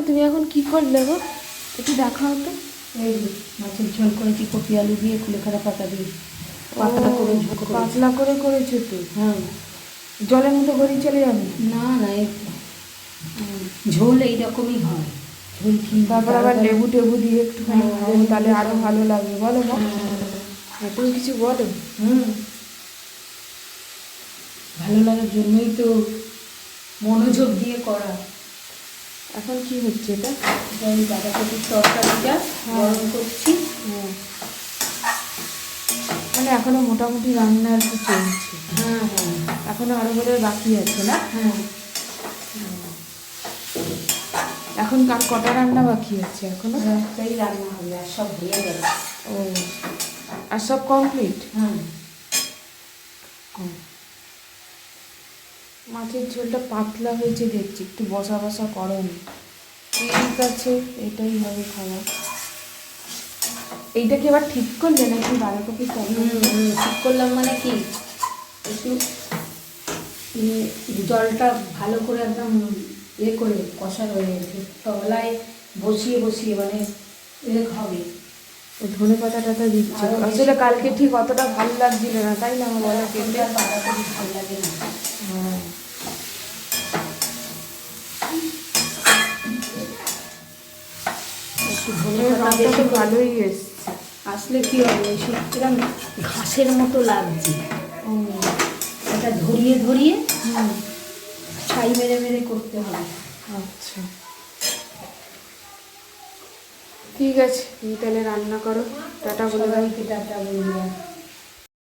তুমি এখন কি করলে গো? একটু দেখাও তো। এই মাছের ঝোল করেছি কপি আলু দিয়ে কুলেখাড়া পাতা দিয়ে, পাতলা করে ঝোল করেছি। পাতলা করে করেছো তো? হ্যাঁ। জলের মতো গড়িয়ে চলে যাবে? না না, এই ঝোল এইরকমই হয়। ঝোল কি তারপর আবার লেবু টেবু দিয়ে একটুখানি খাবো, তাহলে আরো ভালো লাগবে, বলো মা? তুমি কিছু বলো। ভালো লাগার জন্যই তো মনোযোগ দিয়ে করা। এখন কি হচ্ছে এটা? ওই বাঁধাকপির তরকারিটা গরম করছি। হ্যাঁ, মানে এখনো মোটামুটি রান্না আর কি চলছে। হ্যাঁ হ্যাঁ এখনো আরো বোধহয় বাকি আছে না? হ্যাঁ। এখন কার কটা রান্না বাকি আছে এখনো? একটাই রান্না হবে, আর সব হয়ে গেল। ও, আর সব কমপ্লিট? হ্যাঁ। মাছের ঝোলটা পাতলা হয়েছে দেখছি, একটু বসা বসা করনি। ঠিক আছে, এটাই হবে খাওয়া। এইটাকে এবার ঠিক করলে নাকি বাঁধাকপির তরকারি? ঠিক করলাম মানে কি, একটু জলটা ভালো করে একদম করে কষা হয়ে তলায় বসিয়ে বসিয়ে মানে হবে। ধনে পাতা টাতা দিচ্ছে আসলে। কালকে ঠিক অতটা ভালো লাগছিল না, তাই না? আমার বলা খেতে বাঁধাকপি ভালো লাগে না। হ্যাঁ, একটু ধনে পাতা রঙটা বেশি তো করে ভালোই এসছে। আসলে কি হবে, সেরকম ঘাসের মতো লাগছে। ও, এটা ধরিয়ে ধরিয়ে ছাই মেরে মেরে করতে হবে। আচ্ছা, ঠিক আছে, তুমি তাহলে রান্না করো। টাটা বলে দাও। সবাইকে টাটা বন্ধুরা।